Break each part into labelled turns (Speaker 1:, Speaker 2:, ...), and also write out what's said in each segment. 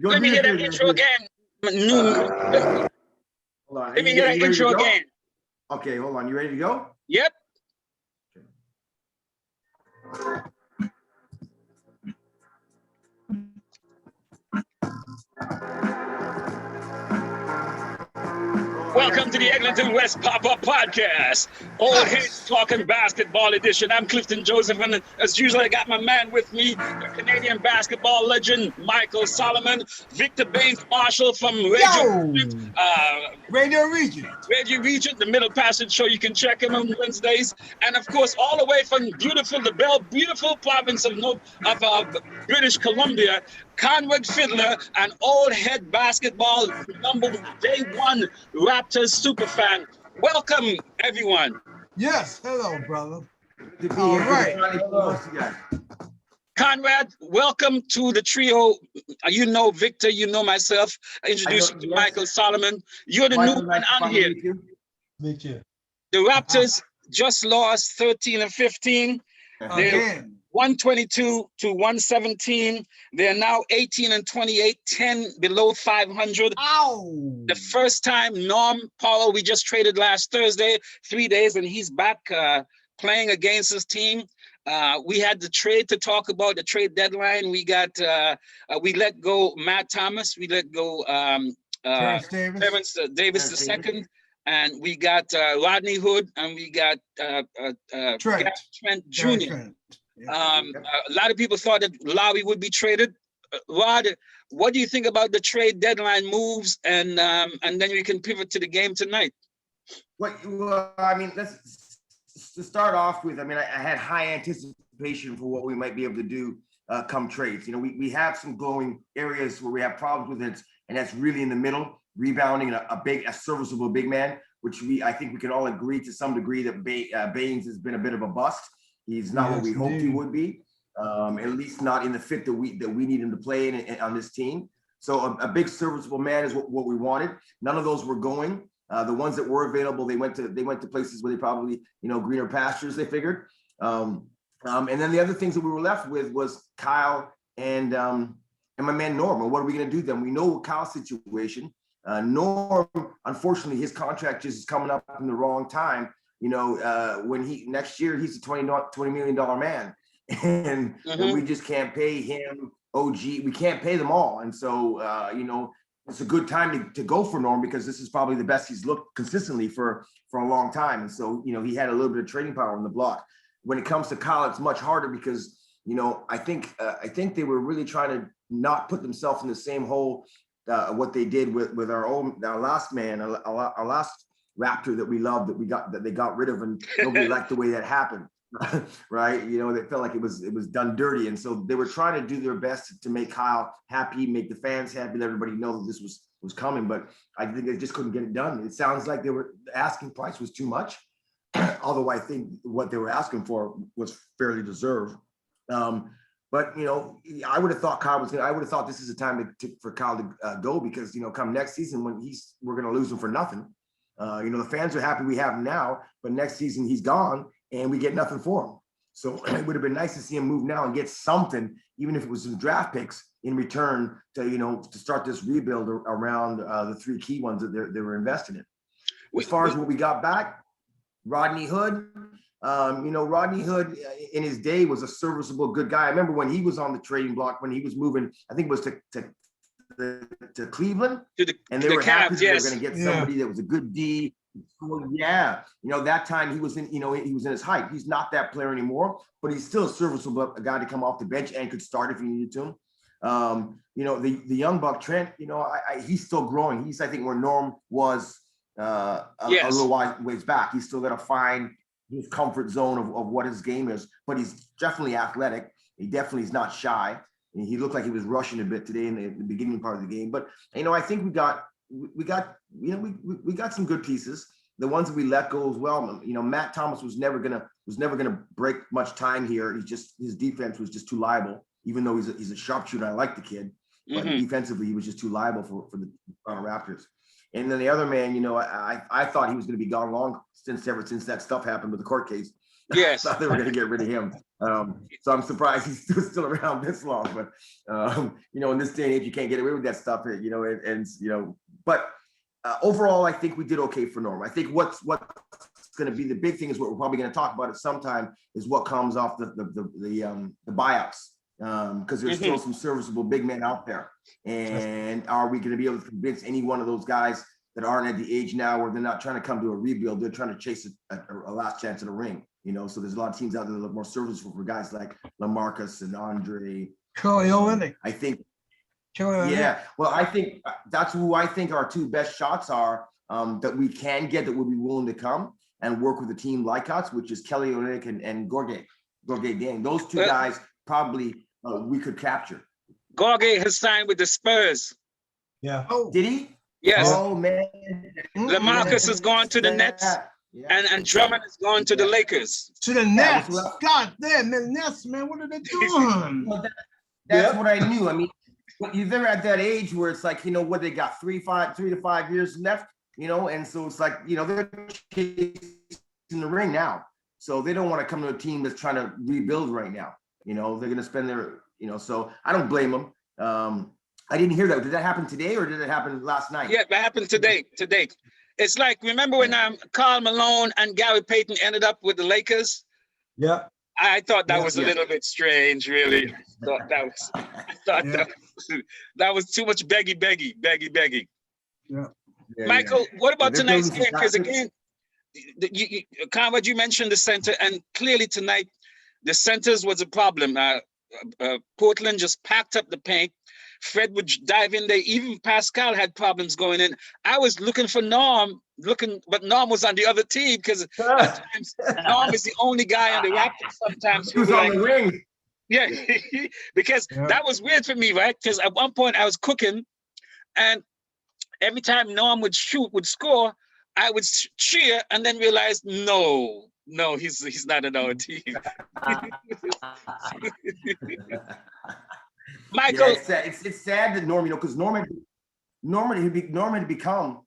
Speaker 1: Let me hear that intro again.
Speaker 2: Hold on.
Speaker 1: Let me hear that intro again.
Speaker 2: Okay, hold on. You ready to go?
Speaker 1: Yep. Welcome to the Eglinton West Pop-Up Podcast, Old Heads Talking Basketball Edition. I'm Clifton Joseph, and as usual, I got my man with me, the Canadian basketball legend, Michael Solomon, Victor Bains Marshall from Radio Region, the Middle Passage Show. You can check him on Wednesdays. And of course, all the way from the beautiful province of British Columbia, Conrad Fiddler, an old head basketball day one Raptors superfan. Welcome, everyone.
Speaker 3: Yes, hello, brother. All right.
Speaker 1: Conrad, welcome to the trio. You know Victor, you know myself. I introduce you to Michael Solomon. You're the new one on here.
Speaker 3: Meet you.
Speaker 1: The Raptors just lost 13 and 15. They're 122 to 117. They're now 18 and 28, 10 below 500.
Speaker 3: Ow!
Speaker 1: The first time Norm Powell, we just traded last Thursday, 3 days, and he's back playing against his team. We had the trade to talk about, the trade deadline. We got, we let go Matt Thomas. We let go Terrence Davis II. And we got Rodney Hood, and we got Trent Jr. A lot of people thought that Lowry would be traded. Rod, what do you think about the trade deadline moves? And then we can pivot to the game tonight.
Speaker 2: Well, I mean, to start off with, I mean, I had high anticipation for what we might be able to do come trades. You know, we have some glowing areas where we have problems with it, and that's really in the middle, rebounding a serviceable big man, which I think we can all agree to some degree that Bains has been a bit of a bust. He's not what we hoped he would be, at least not in the fit that we need him to play on this team. So a big serviceable man is what we wanted. None of those were going. The ones that were available, they went to places where they probably, greener pastures, they figured. And then the other things that we were left with was Kyle and my man Norm. Well, what are we going to do then? We know Kyle's situation. Norm, unfortunately, his contract just is coming up in the wrong time. When next year he's a $20 million man, and we just can't pay him. We can't pay them all, and so it's a good time to go for Norm, because this is probably the best he's looked consistently for a long time. And so he had a little bit of trading power on the block. When it comes to Kyle, it's much harder because I think they were really trying to not put themselves in the same hole what they did with our last man, our last Raptor that we loved, that they got rid of, and nobody liked the way that happened, right? They felt like it was done dirty, and so they were trying to do their best to make Kyle happy, make the fans happy, let everybody know that this was coming. But I think they just couldn't get it done. It sounds like the asking price was too much, although I think what they were asking for was fairly deserved. But I would have thought I would have thought this is a time for Kyle to go, because come next season when we're going to lose him for nothing. The fans are happy we have him now, but next season he's gone and we get nothing for him. So it would have been nice to see him move now and get something, even if it was some draft picks in return to start this rebuild around the three key ones that they were invested in. As far as what we got back, Rodney Hood. Rodney Hood in his day was a serviceable, good guy. I remember when he was on the trading block, when he was moving, I think it was to Cleveland, and they were happy they were going to get somebody that was a good D. Yeah, that time he was in his height. He's not that player anymore, but he's still a serviceable guy to come off the bench and could start if you needed to. The young buck Trent, he's still growing. He's, I think, where Norm was a little ways back. He's still got to find his comfort zone of what his game is, but he's definitely athletic. He definitely is not shy. And he looked like he was rushing a bit today in the beginning part of the game. But I think we got some good pieces. The ones that we let go as well. Matt Thomas was never gonna break much time here. His defense was just too liable. Even though he's a sharpshooter, I like the kid, but defensively he was just too liable for the Toronto Raptors. And then the other man, I thought he was going to be gone long ever since that stuff happened with the court case.
Speaker 1: Yes,
Speaker 2: I thought they were going to get rid of him. So I'm surprised he's still around this long. But in this day and age, you can't get away with that stuff. But overall, I think we did okay for Norm. I think what's going to be the big thing is what we're probably going to talk about at some time is what comes off the buyouts. Because there's still some serviceable big men out there. And are we going to be able to convince any one of those guys that aren't at the age now where they're not trying to come to a rebuild, they're trying to chase a last chance at a ring, So there's a lot of teams out there that look more serviceable for guys like LaMarcus and Andre. I think. Well, I think that's who I think our two best shots are that we can get that would be willing to come and work with a team like us, which is Kelly Olynyk and Gorgui Dieng. Those two guys probably we could capture.
Speaker 1: Gorgui has signed with the Spurs.
Speaker 3: Yeah.
Speaker 2: Oh, did he?
Speaker 1: Yes.
Speaker 2: Oh man.
Speaker 1: LaMarcus is going to the Nets, and Drummond is going to the Lakers.
Speaker 3: To the Nets. God damn, man, Nets, man, what are they doing?
Speaker 2: Well, that's what I knew. I mean, they're at that age where it's like, what they got 3 to 5 years left, and so it's like, they're chasing the ring now. So they don't want to come to a team that's trying to rebuild right now. They're going to spend their, so I don't blame them. I didn't hear that. Did that happen today or did it happen last night?
Speaker 1: Yeah, that happened today. It's like, remember when Karl Malone and Gary Payton ended up with the Lakers?
Speaker 3: Yeah.
Speaker 1: I thought that was a little bit strange, really. I thought that was too much beggy.
Speaker 3: Yeah.
Speaker 1: Michael, what about tonight's game? Because again, Conrad, you mentioned the center, and clearly tonight, the centers was a problem. Portland just packed up the paint. Fred would dive in there. Even Pascal had problems going in. I was looking for Norm, but Norm was on the other team because at times Norm is the only guy on the Raptors sometimes.
Speaker 2: He was on the wing.
Speaker 1: Yeah, because that was weird for me, right? Because at one point I was cooking, and every time Norm would score, I would cheer and then realize, no, he's not on our team. Michael,
Speaker 2: it's sad that Norm, because Norman had become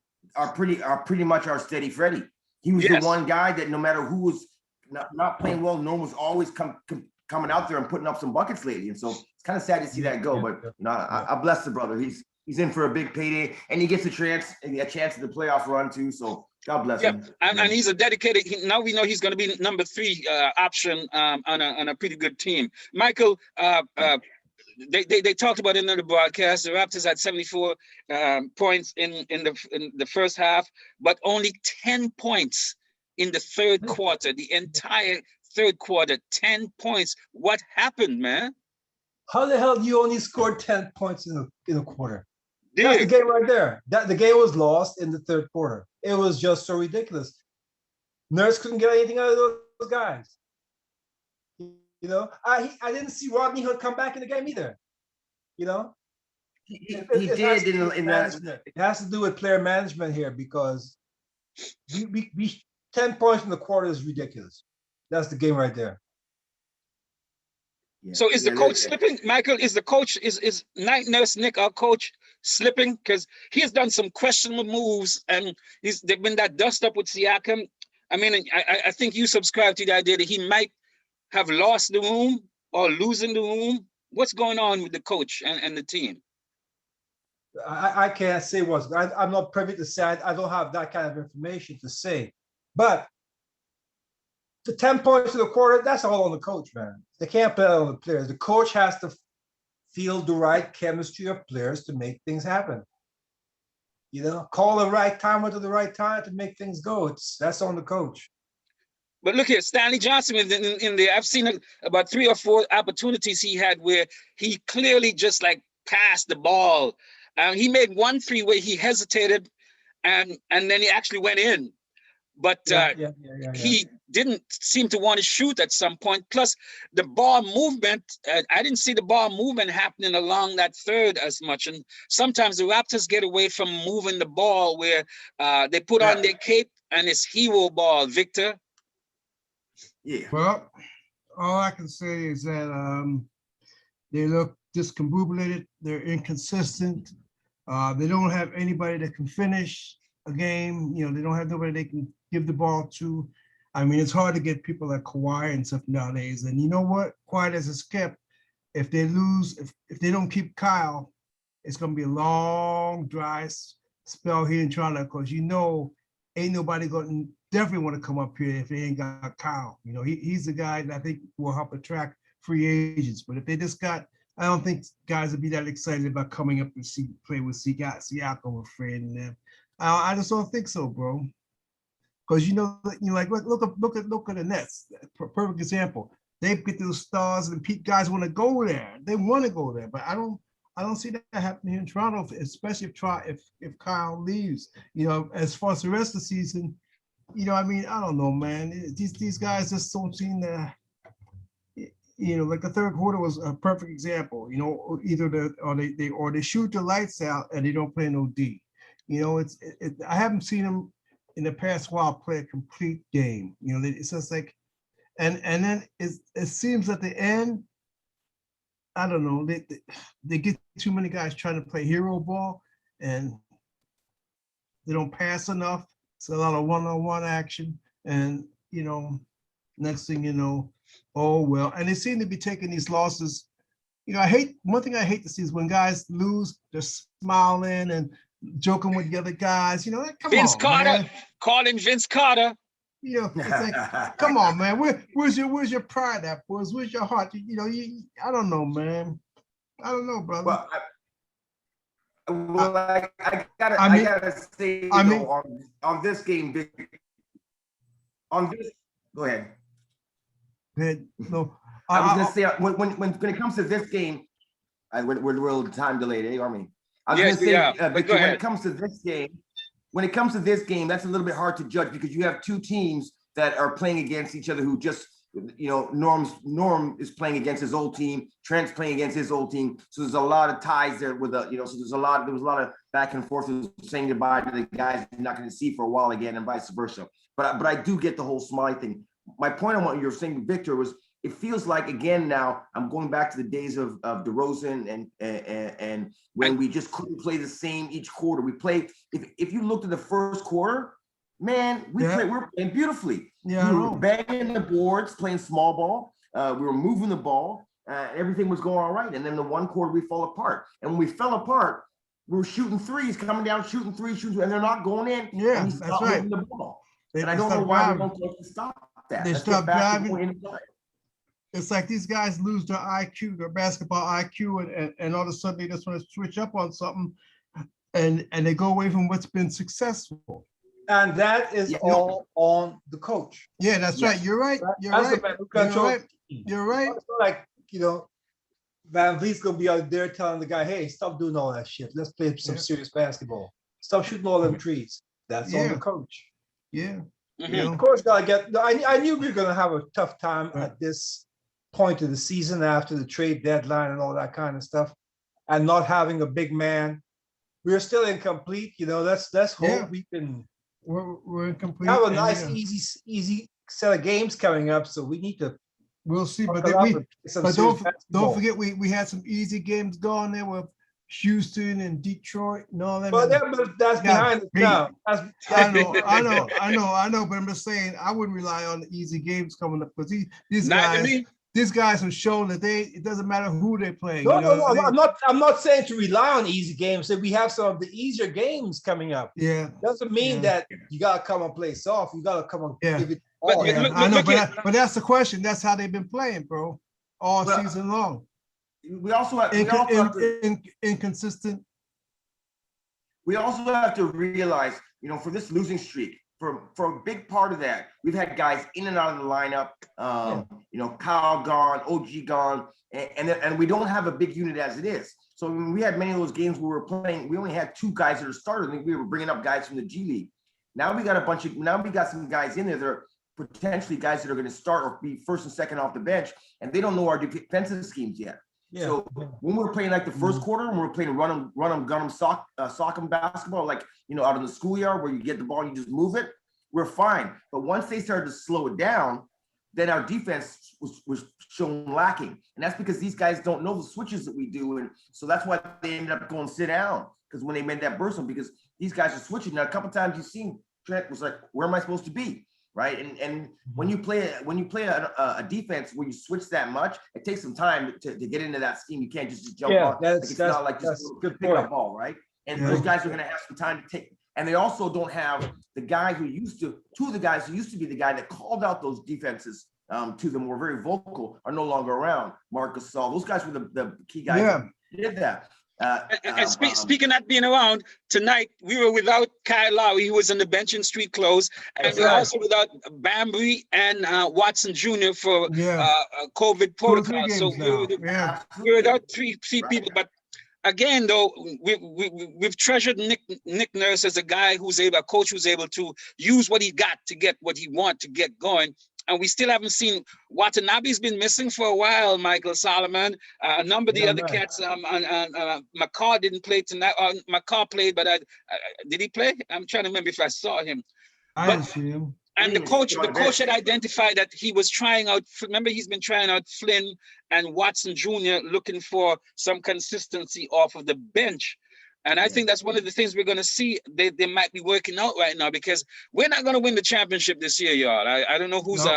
Speaker 2: pretty much our steady Freddie. He was the one guy that no matter who was not playing well, Norm was always coming out there and putting up some buckets lately. And so it's kind of sad to see that go. But I bless the brother. He's in for a big payday, and he gets a chance at the playoff run too. So God bless him.
Speaker 1: And he's a dedicated. Now we know he's going to be number 3 option on a pretty good team. Michael, they talked about it in the broadcast. The Raptors had 74 points in the first half, but only 10 points in the third quarter. The entire third quarter, 10 points. What happened, man?
Speaker 3: How the hell you only scored 10 points in a quarter? That's the game right there. The game was lost in the third quarter. It was just so ridiculous. Nurse couldn't get anything out of those guys. I didn't see Rodney Hood come back in the game either.
Speaker 2: He did in that.
Speaker 3: It has to do with player management here because we 10 points in the quarter is ridiculous. That's the game right there.
Speaker 1: So is the coach slipping, Michael? Is the coach is Night Nurse Nick, our coach, slipping? Because he has done some questionable moves, and they've been that dust up with Siakam. I mean, I think you subscribe to the idea that he might have lost the room or losing the room. What's going on with the coach and the team?
Speaker 3: I can't say what's. I'm not privy to say. I don't have that kind of information to say. But the 10 points in the quarter, that's all on the coach, man. They can't play on the players. The coach has to feel the right chemistry of players to make things happen. Call the right time at the right time to make things go. That's on the coach.
Speaker 1: But look here, Stanley Johnson in there. I've seen about 3 or 4 opportunities he had where he clearly just like passed the ball. He made 1 3 where he hesitated, and then he actually went in. But he didn't seem to want to shoot at some point. Plus, the ball movement, I didn't see the ball movement happening along that third as much. And sometimes the Raptors get away from moving the ball where they put on their cape and it's hero ball, Victor.
Speaker 2: Yeah.
Speaker 3: Well, all I can say is that they look discombobulated. They're inconsistent. They don't have anybody that can finish a game. They don't have nobody they can give the ball to.
Speaker 4: I mean, it's hard to get people like Kawhi and stuff nowadays. And you know what? Quiet as it's kept. If they lose, if they don't keep Kyle, it's gonna be a long, dry spell here in Toronto, because ain't nobody gonna definitely want to come up here if they ain't got Kyle. He's the guy that I think will help attract free agents. But if they just got, I don't think guys would be that excited about coming up and play with Siakam or Fred and them. I just don't think so, bro. Because like look at the Nets. Perfect example. They get those stars and guys want to go there. They want to go there, but I don't see that happening in Toronto, especially if Kyle leaves. As far as the rest of the season, I mean, I don't know, man. These guys just don't seem to. Like the third quarter was a perfect example. Either they shoot the lights out and they don't play no D. I haven't seen them in the past while play a complete game. It's just like, and then it seems at the end, I don't know, they get too many guys trying to play hero ball, and they don't pass enough. It's a lot of one-on-one action, and next thing you know, oh well. And they seem to be taking these losses. One thing I hate to see is when guys lose, they're smiling and joking with the other guys. Like, come
Speaker 1: Vince
Speaker 4: on,
Speaker 1: Carter,
Speaker 4: man.
Speaker 1: calling Vince Carter.
Speaker 4: It's like, come on, man. Where's your pride at, boys? Where's your heart? I don't know, man. I don't know, brother.
Speaker 2: I gotta say, on this game, go ahead.
Speaker 4: No,
Speaker 2: I was gonna say when it comes to this game, we're a little time delayed, Army. I was gonna say, Victor, when it comes to this game, that's a little bit hard to judge because you have two teams that are playing against each other who just, Norm is playing against his old team, Trent's playing against his old team. So there's a lot of ties there so there was a lot of back and forth saying goodbye to the guys you're not going to see for a while again and vice versa. But I do get the whole smile thing. My point on what you were saying, Victor, was it feels like, again, now I'm going back to the days of DeRozan and when we just couldn't play the same each quarter. We played, if you looked at the first quarter, man, we were playing beautifully.
Speaker 4: Yeah,
Speaker 2: we were banging the boards, playing small ball. We were moving the ball. Everything was going all right. And then the one quarter we fell apart. And when we fell apart, we were shooting threes, coming down, shooting threes, and they're not going in.
Speaker 4: Yeah, that's right.
Speaker 2: Moving the ball. And I don't know why we don't stop that.
Speaker 4: They stop driving. It's like these guys lose their IQ, their basketball IQ, and all of a sudden they just want to switch up on something, and they go away from what's been successful.
Speaker 3: And that is all on the coach.
Speaker 4: Yeah, that's right. You're right. You're right. You're right.
Speaker 3: It's not like, Van Vliet's going to be out there telling the guy, hey, stop doing all that shit. Let's play some serious basketball. Stop shooting all them trees. That's on the coach.
Speaker 4: Yeah.
Speaker 3: Of course, got to get. I knew we were going to have a tough time at this point of the season after the trade deadline and all that kind of stuff, and not having a big man. We're still incomplete. Let's hope we can.
Speaker 4: We're incomplete.
Speaker 3: Have a nice, easy set of games coming up. So we need to.
Speaker 4: We'll see, but don't forget we had some easy games going there with Houston and Detroit and all that.
Speaker 3: But that's behind us now.
Speaker 4: I know, but I'm just saying I wouldn't rely on the easy games coming up because these guys have shown that it doesn't matter who they're playing.
Speaker 3: No, I'm not saying to rely on easy games. So we have some of the easier games coming up.
Speaker 4: Yeah,
Speaker 3: doesn't mean that you gotta come and play soft. You gotta come and give it.
Speaker 4: But that's the question. That's how they've been playing, bro, all season long.
Speaker 2: We also have
Speaker 4: inconsistent.
Speaker 2: We also have to realize, for this losing streak, for a big part of that, we've had guys in and out of the lineup. Kyle gone, OG gone, and we don't have a big unit as it is. So when we had many of those games where we were playing, we only had two guys that are starters. I think we were bringing up guys from the G League. Now we got some guys in there that are potentially guys that are going to start or be first and second off the bench, and they don't know our defensive schemes yet. Yeah. So when we're playing like the first quarter, and we're playing run 'em, gun 'em, sock 'em basketball, like out in the schoolyard where you get the ball and you just move it, we're fine. But once they started to slow it down, then our defense was shown lacking, and that's because these guys don't know the switches that we do, and so that's why they ended up going sit down, because when they made that burst, because these guys are switching. Now a couple times you've seen Trent was like, "Where am I supposed to be?" right? And when you play a defense where you switch that much, it takes some time to get into that scheme. You can't just jump on. It's not like just
Speaker 3: good
Speaker 2: pick up ball, right? And those guys are going to have some time to take. And they also don't have the guy who used to, two of the guys who used to be the guy that called out those defenses to them, were very vocal, are no longer around. Marcus Saul, those guys were the key guys that did that.
Speaker 1: Speaking of being around, tonight we were without Kyle Lowry, who was on the bench in street clothes, and we're also without Bambry and Watson Jr. for COVID protocol. So we're without three people. But again, though, we've treasured Nick Nurse as a guy a coach who's able to use what he got to get what he wants to get going. And we still haven't seen Watanabe's been missing for a while, Michael Solomon. A number of the other cats, McCaw didn't play tonight. McCaw played, but did he play? I'm trying to remember if I saw him.
Speaker 4: I didn't see him.
Speaker 1: And the coach had identified that he was trying out, remember he's been trying out Flynn and Watson Jr. looking for some consistency off of the bench. And I think that's one of the things we're going to see. They might be working out right now, because we're not going to win the championship this year, y'all. I don't know who's
Speaker 4: we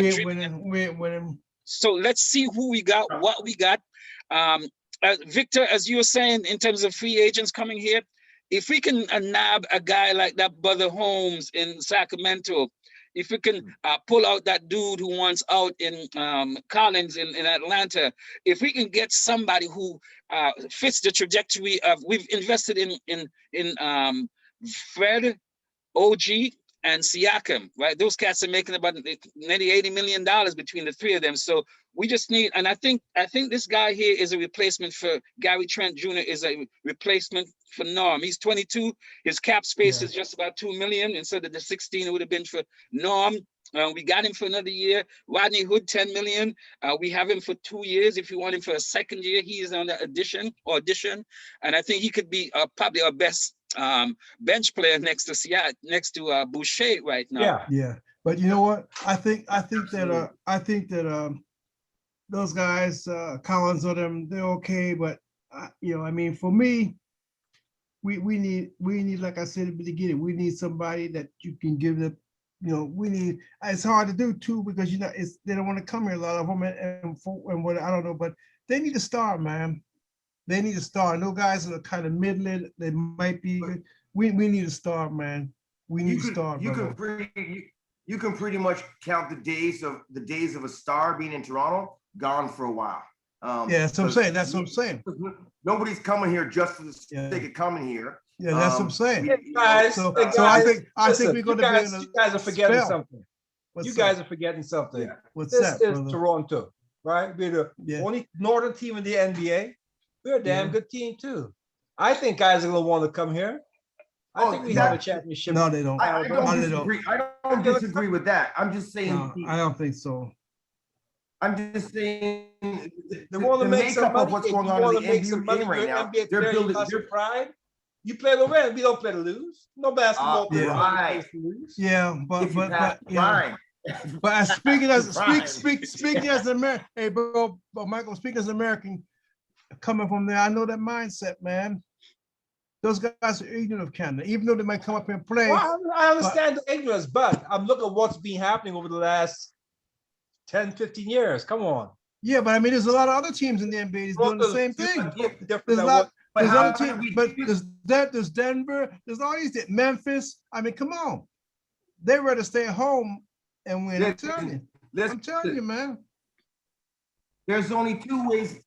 Speaker 4: ain't winning.
Speaker 1: So let's see who we got, what we got. Victor, as you were saying, in terms of free agents coming here, if we can nab a guy like that Brother Holmes in Sacramento, if we can pull out that dude who wants out in Collins in Atlanta, if we can get somebody who fits the trajectory of, we've invested in Fred, OG, and Siakam, right? Those cats are making about nearly $80 million between the three of them. So we just need, and I think this guy here is a replacement for Gary Trent Jr. is a replacement for Norm. He's 22. His cap space is just about $2 million instead of the 16 it would have been for Norm. We got him for another year. Rodney Hood, 10 million. We have him for 2 years. If you want him for a second year, he is on the audition. And I think he could be probably our best bench player next to Boucher right now.
Speaker 4: Yeah. But you know what? I think that those guys, Collins or them, they're okay. But I mean, for me, we need, like I said at the beginning, we need somebody that you can give them. We need. It's hard to do too, because they don't want to come here, a lot of them, and what I don't know, but they need to start, man. They need to start. No guys that are kind of middling. They might be good. We need to start, man. We need to start.
Speaker 2: You can pretty much count the days of a star being in Toronto gone for a while.
Speaker 4: That's what I'm saying.
Speaker 2: Nobody's coming here just for the sake of coming here.
Speaker 4: Yeah, that's what I'm saying.
Speaker 3: Guys,
Speaker 4: so I think we're going to be in a.
Speaker 3: You guys are forgetting something. Guys are forgetting something.
Speaker 2: Yeah.
Speaker 3: This is Toronto, right? We're the only northern team in the NBA. We're a damn good team too. I think guys are going to want to come here. I think we have a championship.
Speaker 4: No, they don't.
Speaker 2: I don't disagree with that. I'm just saying.
Speaker 4: No, I don't think so.
Speaker 2: I'm just saying
Speaker 3: they want to make some money.
Speaker 2: Of what's going on in the NBA right now. They're building their
Speaker 3: pride. You play to win. We don't play to lose. No basketball player
Speaker 2: plays
Speaker 3: to lose.
Speaker 4: Yeah, but speaking as an American, hey bro, but Michael, speaking as an American, coming from there, I know that mindset, man. Those guys are ignorant of Canada, even though they might come up here and play.
Speaker 3: Well, I understand the ignorance, but I'm looking at what's been happening over the last 10, 15 years. Come on.
Speaker 4: Yeah, but I mean, there's a lot of other teams in the NBA that's doing the same thing. There's Denver, there's all these, Memphis. I mean, come on. They'd rather stay at home and win. I'm telling you, man.
Speaker 2: There's only two ways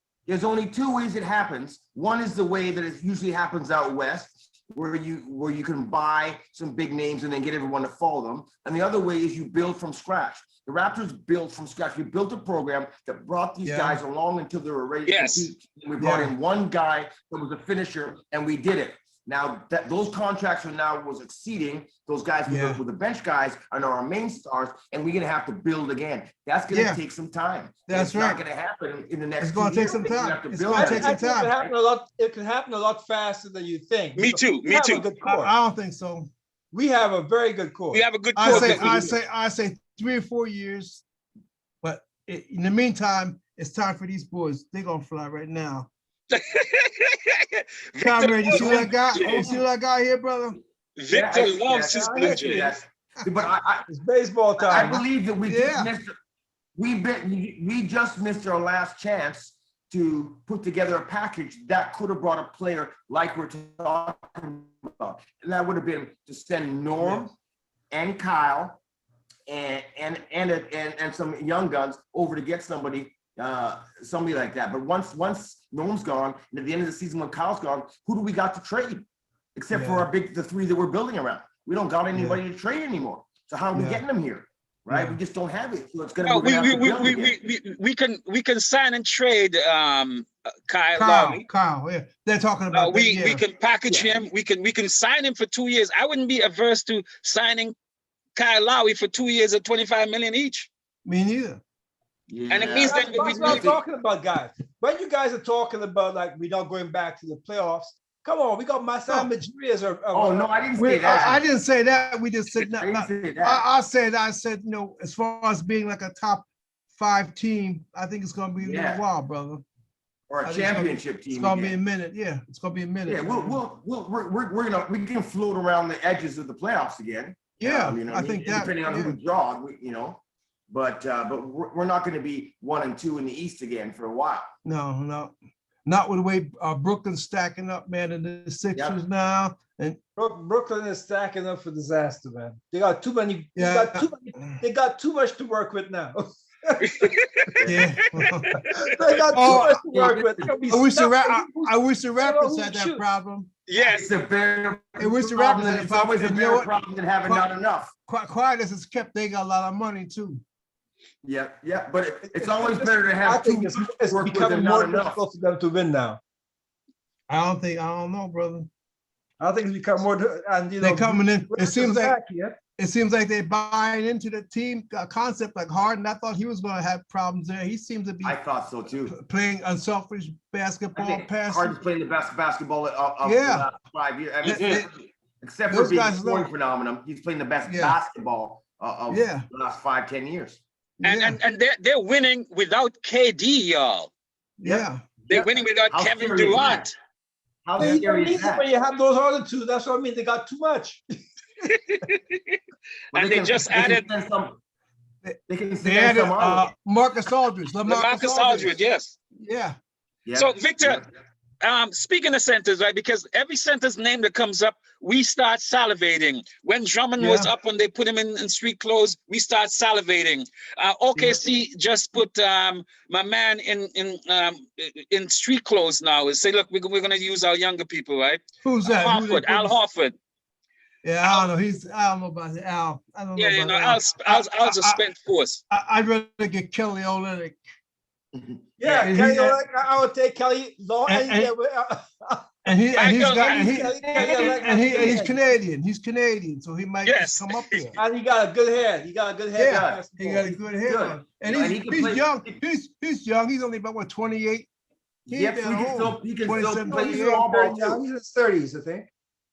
Speaker 2: it happens. One is the way that it usually happens out west, where you can buy some big names and then get everyone to follow them. And the other way is you build from scratch. The Raptors built from scratch. We built a program that brought these guys along until they were ready to compete. We brought in one guy that was a finisher, and we did it. Now that those contracts was exceeding, those guys with the bench guys are now our main stars, and we're gonna have to build again. That's gonna take some time.
Speaker 4: That's right.
Speaker 2: It's not gonna happen in the next.
Speaker 4: It's gonna take some time. It's gonna take some time.
Speaker 3: It can happen a lot faster than you think.
Speaker 1: Me too.
Speaker 4: I don't think so.
Speaker 3: We have a very good core.
Speaker 1: We have a good core.
Speaker 4: I say 3 or 4 years, but in the meantime, it's time for these boys. They're gonna fly right now. Conrad, you see that guy? You see that guy here, brother?
Speaker 1: Victor loves his Blue Jays.
Speaker 2: But
Speaker 3: It's baseball
Speaker 2: I
Speaker 3: time.
Speaker 2: believe that we just missed our last chance to put together a package that could have brought a player like we're talking about. And that would have been to send Norm and Kyle and some young guns over to get somebody like that. But once Norm's gone, and at the end of the season when Kyle's gone, who do we got to trade? Except for the three that we're building around. We don't got anybody to trade anymore. So how are we getting them here? Right? We just don't have it. So it's gonna
Speaker 1: we can sign and trade Lowry.
Speaker 4: Kyle, yeah. They're talking about
Speaker 1: we can package him, we can sign him for 2 years. I wouldn't be averse to signing Kyle Lowry for 2 years at 25 million each.
Speaker 4: Me neither.
Speaker 1: Yeah. And it means
Speaker 3: that's what I'm talking about, guys. When you guys are talking about like we're not going back to the playoffs, come on, we got Masai Majiri as our.
Speaker 2: No, I didn't say that.
Speaker 4: I didn't say that. We just said
Speaker 2: I didn't say that.
Speaker 4: I said, as far as being like a top 5 team, I think it's gonna be a little while, brother.
Speaker 2: Or a championship team.
Speaker 4: It's gonna be a minute. Yeah, it's gonna be a minute.
Speaker 2: Yeah, we can float around the edges of the playoffs again.
Speaker 4: Yeah,
Speaker 2: I think that depending on who we draw, but we're not going to be 1 and 2 in the East again for a while.
Speaker 4: No, not with the way Brooklyn's stacking up, man, in the Sixers now. And
Speaker 3: Brooklyn is stacking up for disaster, man. They got too many. They got too much to work with now.
Speaker 4: Yeah,
Speaker 3: they got too much to work with.
Speaker 4: I wish the Raptors had that problem.
Speaker 1: Yes,
Speaker 2: it's a very.
Speaker 4: I wish the Raptors had
Speaker 2: it's always a bigger problem than having not enough.
Speaker 4: Quiet as it's kept, they got a lot of money too.
Speaker 2: Yeah, but it's always better to have two.
Speaker 3: It's becoming more difficult for them to win now.
Speaker 4: I don't know, brother.
Speaker 3: I think it's become more, and
Speaker 4: they're coming in. It seems like they're buying into the team concept like Harden. I thought he was going to have problems there. He seems to be.
Speaker 2: I thought so too.
Speaker 4: Playing unselfish basketball, passing.
Speaker 2: Harden's playing the best basketball of the last 5 years. I mean, except for being a scoring phenomenon, he's playing the best basketball of the last 5-10 years.
Speaker 1: And they're winning without KD, y'all.
Speaker 4: Yeah,
Speaker 1: they're winning without Kevin Durant.
Speaker 2: How scary is that?
Speaker 3: When you have those other two, that's what I mean. They got too much.
Speaker 1: And they just added.
Speaker 2: They added
Speaker 4: Marcus Aldridge.
Speaker 1: Marcus Aldridge, yes.
Speaker 4: Yeah.
Speaker 1: So Victor, speaking of centers, right? Because every center's name that comes up, we start salivating. When Drummond was up, when they put him in street clothes, we start salivating. OKC just put my man in street clothes now. Is say, look, we're going to use our younger people, right?
Speaker 4: Who's that?
Speaker 1: Al Horford.
Speaker 4: Yeah, I don't know. I don't know about Al. I don't know.
Speaker 1: Al's a spent force.
Speaker 4: I'd rather get Kelly Olynyk.
Speaker 3: Yeah, Kelly Olynyk. I would take Kelly.
Speaker 4: He's Canadian. He's Canadian, so he might just come up here.
Speaker 3: And he got a good head. He got a good head.
Speaker 4: Yeah, he got a good head. And he's young. He's young. He's only about 28.
Speaker 2: He can still play
Speaker 3: small ball. He's in his 30s, I think.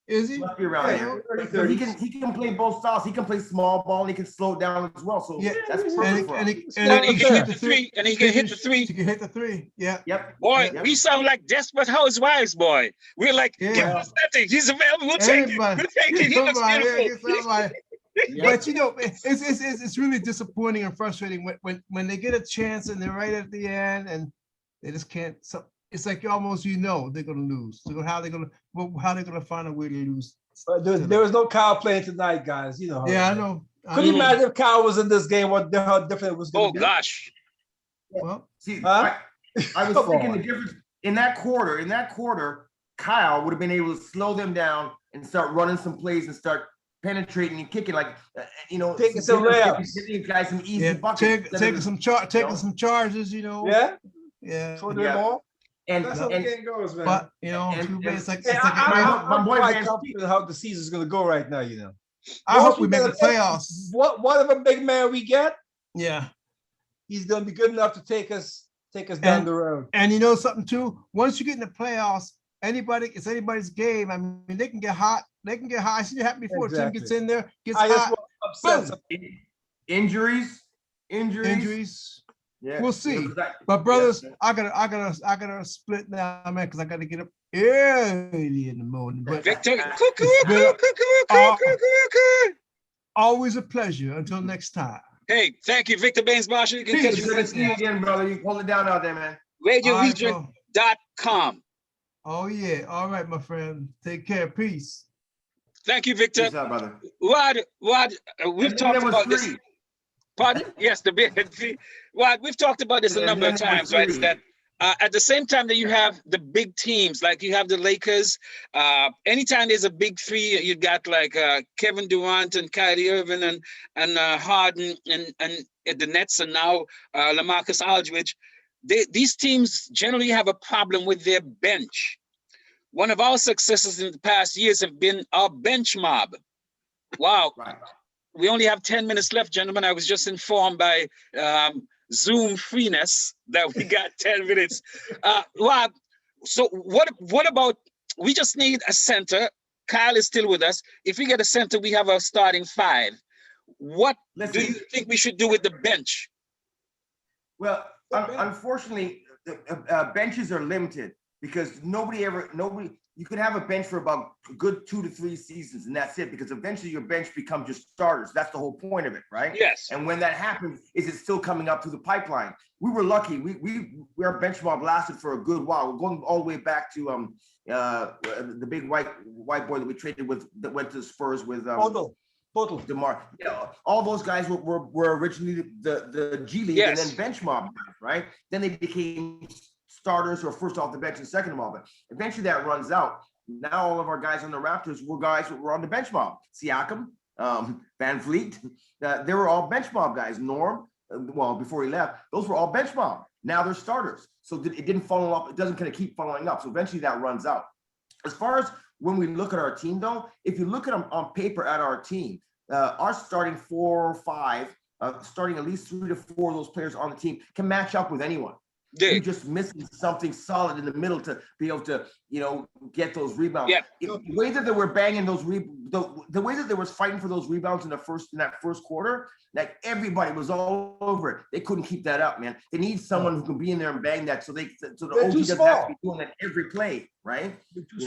Speaker 4: Is he?
Speaker 2: Must be around here. He can play both styles. He can play small ball and he can slow it down as well. So that's perfect for him.
Speaker 1: And he can hit the three. And he can hit the three.
Speaker 4: He can hit the three. Yeah.
Speaker 2: Yep.
Speaker 1: Boy, we sound like desperate housewives, boy. We're like, give us nothing. He's available. We'll take it. We'll take it. He looks beautiful.
Speaker 4: But it's really disappointing and frustrating when they get a chance and they're right at the end and they just can't. So it's like almost they're gonna lose. So how they're gonna find a way to lose?
Speaker 3: There was no Kyle playing tonight, guys. You know.
Speaker 4: Yeah, I know.
Speaker 3: Could you imagine if Kyle was in this game? How different it was going to be?
Speaker 1: Oh gosh.
Speaker 2: Well, see, I was thinking the difference in that quarter. In that quarter, Kyle would have been able to slow them down and start running some plays and start penetrating and kicking, like
Speaker 3: taking some layups,
Speaker 2: giving guys some easy buckets,
Speaker 4: taking some charges. Yeah.
Speaker 3: More.
Speaker 2: And
Speaker 3: that's how the game goes, man.
Speaker 4: But it's like
Speaker 3: I'm quite confident how the season's going to go right now.
Speaker 4: I hope we make the playoffs.
Speaker 3: Whatever big man we get, he's going to be good enough to take us down the road.
Speaker 4: And you know something too? Once you get in the playoffs, it's anybody's game. I mean, they can get hot. I see it happen before. Exactly. Team gets in there, gets hot.
Speaker 2: Injuries.
Speaker 4: Yeah, we'll see. But brothers, I gotta split now, man, because I gotta get up early in the morning. But
Speaker 1: Victor,
Speaker 4: Always a pleasure. Until next time.
Speaker 1: Hey, thank you, Victor Bains Marshall. You can catch
Speaker 2: Good to see you again, brother. You hold it down out there, man.
Speaker 1: RadioRegion.com.
Speaker 4: Oh yeah. All right, my friend. Take care. Peace.
Speaker 1: Thank you, Victor.
Speaker 2: Peace out, brother.
Speaker 1: Rod, we've talked about this. Pardon? Yes, the big. Rod, we've talked about this a number of times, right? Is that at the same time that you have the big teams, like you have the Lakers, anytime there's a big three, you got like Kevin Durant and Kyrie Irving and Harden and the Nets, and now LaMarcus Aldridge. These teams generally have a problem with their bench. One of our successes in the past years have been our bench mob. Wow. Right. We only have 10 minutes left, gentlemen. I was just informed by Zoom freeness that we got 10 minutes. Rob, so what about, we just need a center. Kyle is still with us. If we get a center, we have a starting five. What do you think we should do with the bench?
Speaker 2: Well, unfortunately, the benches are limited because nobody, you can have a bench for about a good 2 to 3 seasons, and that's it, because eventually your bench becomes your starters. That's the whole point of it, right?
Speaker 1: Yes.
Speaker 2: And when that happens, is it still coming up through the pipeline? We were lucky. Our bench mob lasted for a good while. We're going all the way back to the big white boy that we traded with, that went to the Spurs with
Speaker 3: Total.
Speaker 2: DeMar. You know, all those guys were originally the G League, yes, and then bench mob guys, right? Then they became starters or first off the bench and second mob. But eventually that runs out. Now all of our guys on the Raptors were guys that were on the bench mob. Siakam, Van Vliet, they were all bench mob guys. Norm, well, before he left, those were all bench mob. Now they're starters. So it didn't follow up. It doesn't kind of keep following up. So eventually that runs out. As far as when we look at our team, though, if you look at them on paper at our team, our starting 4 or 5, starting at least 3 to 4 of those players on the team can match up with anyone.
Speaker 1: Yeah.
Speaker 2: You're just missing something solid in the middle to be able to, get those rebounds.
Speaker 1: Yeah.
Speaker 2: The way that they were banging those the way that they was fighting for those rebounds in that first quarter, like everybody was all over it. They couldn't keep that up, man. They need someone who can be in there and bang that, so the OG doesn't have to be doing that every play, right? Because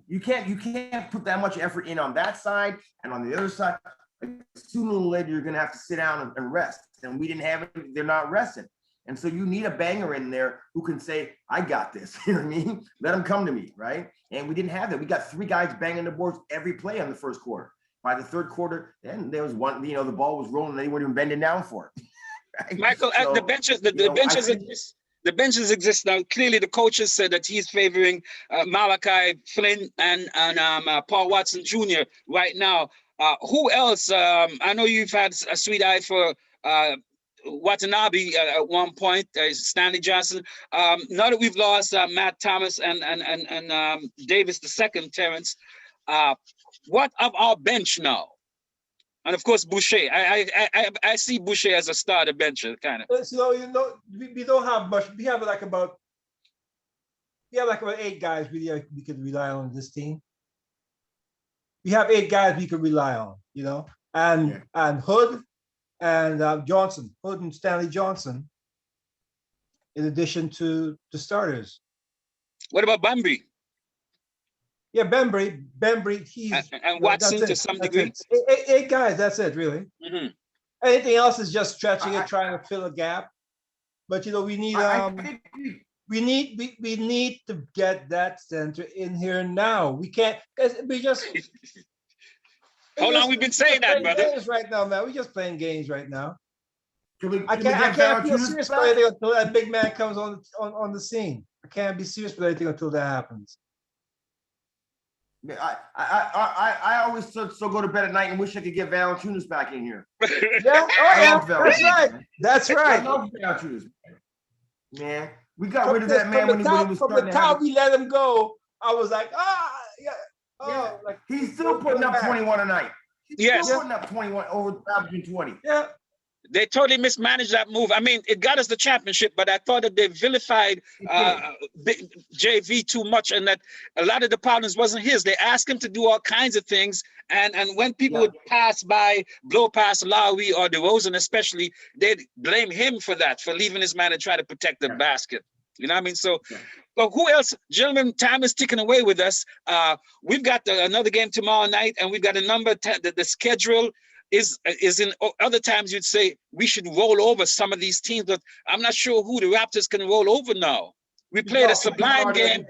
Speaker 2: you can't put that much effort in on that side, and on the other side, like, sooner or later you're gonna have to sit down and rest. And we didn't have it. They're not resting. And so you need a banger in there who can say, I got this. You know what I mean? Let them come to me, right? And we didn't have that. We got 3 guys banging the boards every play on the first quarter. By the third quarter, then there was one, the ball was rolling and they weren't even bending down for it. Right? Michael,
Speaker 1: so, the benches exist now. Clearly, the coaches said that he's favoring Malachi Flynn and Paul Watson Jr. right now. Who else? I know you've had a sweet eye for Watanabe at one point, Stanley Johnson. Now that we've lost Matt Thomas and Davis II, Terrence, what of our bench now? And of course, Boucher. I see Boucher as a starter bencher, kind of.
Speaker 3: So we don't have much. We have like about 8 guys we can rely on this team. We have 8 guys we can rely on, and Hood. And Johnson, Hood and Stanley Johnson, in addition to the starters.
Speaker 1: What about Bambry?
Speaker 3: Yeah, Bambry, he's
Speaker 1: and Watson to some degree.
Speaker 3: 8 guys, that's it, really. Mm-hmm. Anything else is just stretching it, trying to fill a gap. But we need we need to get that center in here now. We can't. We just.
Speaker 1: How long we've been saying that, brother?
Speaker 3: Games right now, man. We're just playing games right now. I can't feel serious for anything until that big man comes on the scene. I can't be serious for anything until that happens.
Speaker 2: I always still go to bed at night and wish I could get Valanciunas back in here.
Speaker 3: Yeah, that's right. That's right.
Speaker 2: I love Valanciunas, man. We got rid of that man when he was
Speaker 3: from the top. We let him go. I was like, yeah.
Speaker 2: Yeah. Like he's still putting up 21 a night. He's still putting up 21 over averaging 20.
Speaker 3: Yeah.
Speaker 1: They totally mismanaged that move. I mean, it got us the championship, but I thought that they vilified JV too much, and that a lot of the problems wasn't his. They asked him to do all kinds of things, and when people would pass by, blow past Lowry or DeRozan especially, they'd blame him for that, for leaving his man and try to protect the basket. You know what I mean? So, but who else, gentlemen? Time is ticking away with us. We've got another game tomorrow night, and we've got a number. The schedule is in other times. You'd say we should roll over some of these teams, but I'm not sure who the Raptors can roll over now. We played a sublime game.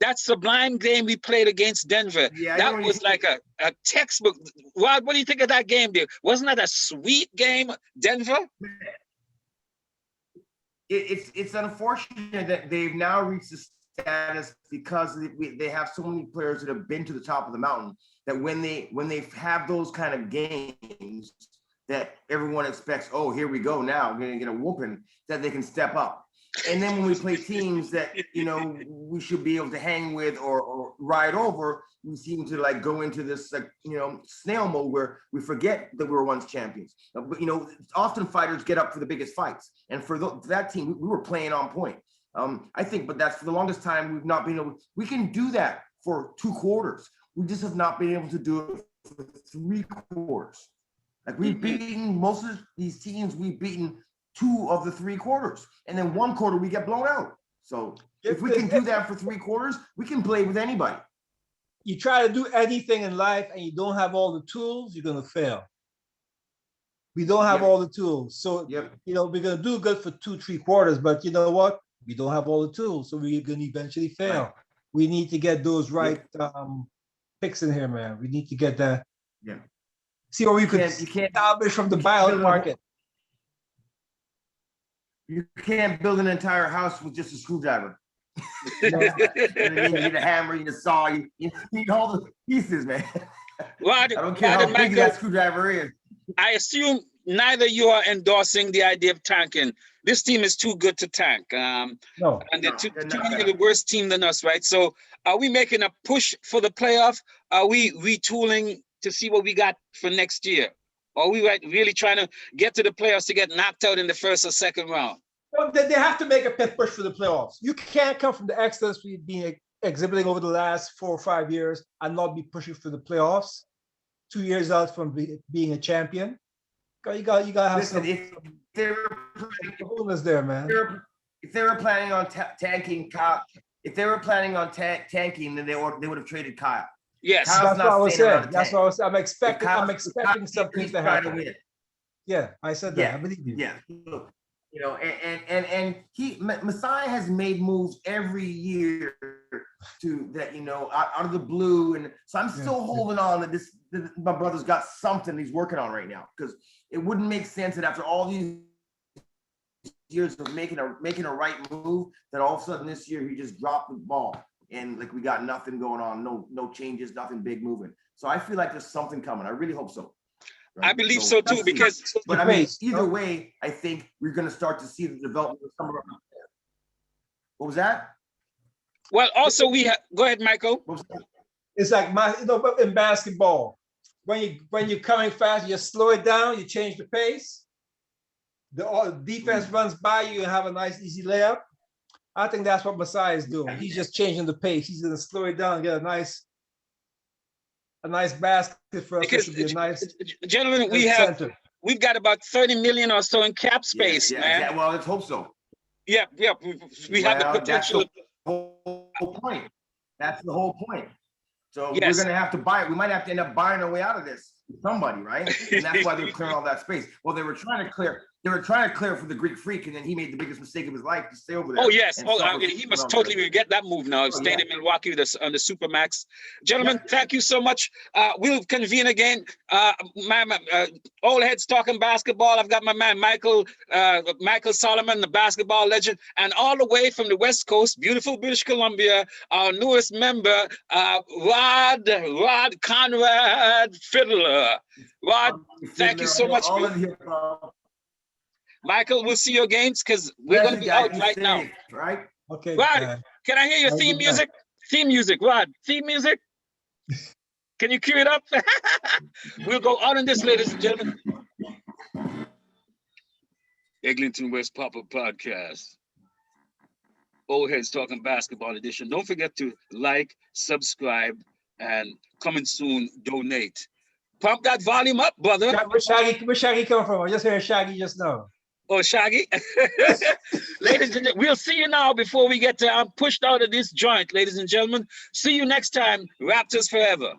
Speaker 1: That sublime game we played against Denver.
Speaker 2: Yeah,
Speaker 1: that was like a textbook. Rod, what do you think of that game, dude? Wasn't that a sweet game, Denver?
Speaker 2: It's unfortunate that they've now reached the status because they have so many players that have been to the top of the mountain that when they have those kind of games that everyone expects, oh, here we go now, we're gonna get a whooping, that they can step up. And then when we play teams that, you know, we should be able to hang with or ride over, we seem to like go into this, you know, snail mode where we forget that we were once champions. But, you know, often fighters get up for the biggest fights. And for that team, we were playing on point. I think, but that's for the longest time, we've not been able, we can do that for 2 quarters. We just have not been able to do it for 3 quarters. Like we've beaten most of these teams, we've beaten 2 of the 3 quarters, and then 1 quarter we get blown out. So if we can do that for 3 quarters, we can play with anybody.
Speaker 3: You try to do anything in life and you don't have all the tools, you're gonna fail. We don't have all the tools, so you know we're gonna do good for 2-3 quarters, but you know what? We don't have all the tools, so we're gonna eventually fail. Right. We need to get those right picks in here, man. We need to get that. See what we could establish from the buyout market.
Speaker 2: You can't build an entire house with just a screwdriver. You know, you need a hammer, you need a saw, you need all the pieces, man.
Speaker 1: Well,
Speaker 2: I don't care how big that screwdriver is.
Speaker 1: I assume neither you are endorsing the idea of tanking. This team is too good to tank. And they're too the worst team than us, right? So are we making a push for the playoff? Are we retooling to see what we got for next year? Or are we really trying to get to the playoffs to get knocked out in the first or second round?
Speaker 3: Well, they have to make a push for the playoffs. You can't come from the excellence we've been exhibiting over the last 4 or 5 years and not be pushing for the playoffs 2 years out from being a champion. You got to have some coolness there, man.
Speaker 2: If they were planning on tanking Kyle, tanking, then they would have traded Kyle.
Speaker 1: Yes,
Speaker 3: that's what I was saying. That's what I was. I'm expecting something to happen. Yeah, I said that. I believe you.
Speaker 2: Yeah, you know, and Messiah has made moves every year to that, you know, out of the blue, and so I'm still holding on that my brother's got something he's working on right now, because it wouldn't make sense that after all these years of making a right move, that all of a sudden this year he just dropped the ball. And like we got nothing going on, no changes, nothing big moving. So I feel like there's something coming. I really hope so.
Speaker 1: Right? I believe so too, because
Speaker 2: but I mean, either way, I think we're going to start to see the development of some of our players. What was that?
Speaker 1: Well, also go ahead, Michael.
Speaker 3: It's like in basketball, when you're coming fast, you slow it down, you change the pace. The defense runs by you and have a nice easy layup. I think that's what Messiah is doing. He's just changing the pace. He's going to slow it down and get a nice basket for us. Because, be a nice
Speaker 1: gentlemen, we've got about 30 million or so in cap space, man.
Speaker 2: Yeah, well, let's hope so.
Speaker 1: Yeah, we have the potential.
Speaker 2: That's the whole point. That's the whole point. So we're going to have to buy it. We might have to end up buying our way out of this. Somebody, right? And that's why they're clearing all that space. Well, they were trying to clear for the Greek Freak, and then he made the biggest mistake of his life to stay over there.
Speaker 1: Oh yes, he must totally regret that move now. Staying in Milwaukee on the Supermax. Gentlemen, thank you so much. We'll convene again. My old heads talking basketball. I've got my man Michael Solomon, the basketball legend, and all the way from the West Coast, beautiful British Columbia, our newest member, Rod Conrad Fiddler. Rod, thank you so much. Michael, we'll see your games because we're going to be out right now.
Speaker 2: Right?
Speaker 3: Okay.
Speaker 1: Rod, can I hear your theme music? Theme music, Rod. Theme music. Can you cue it up? We'll go on in this, ladies and gentlemen. Eglinton West Pop-Up Podcast. Old Heads Talking Basketball Edition. Don't forget to like, subscribe, and coming soon, donate. Pump that volume up, brother.
Speaker 3: Where Shaggy come from? I just heard Shaggy just now.
Speaker 1: Oh, Shaggy. Ladies and gentlemen, we'll see you now before we get pushed out of this joint, ladies and gentlemen. See you next time. Raptors forever.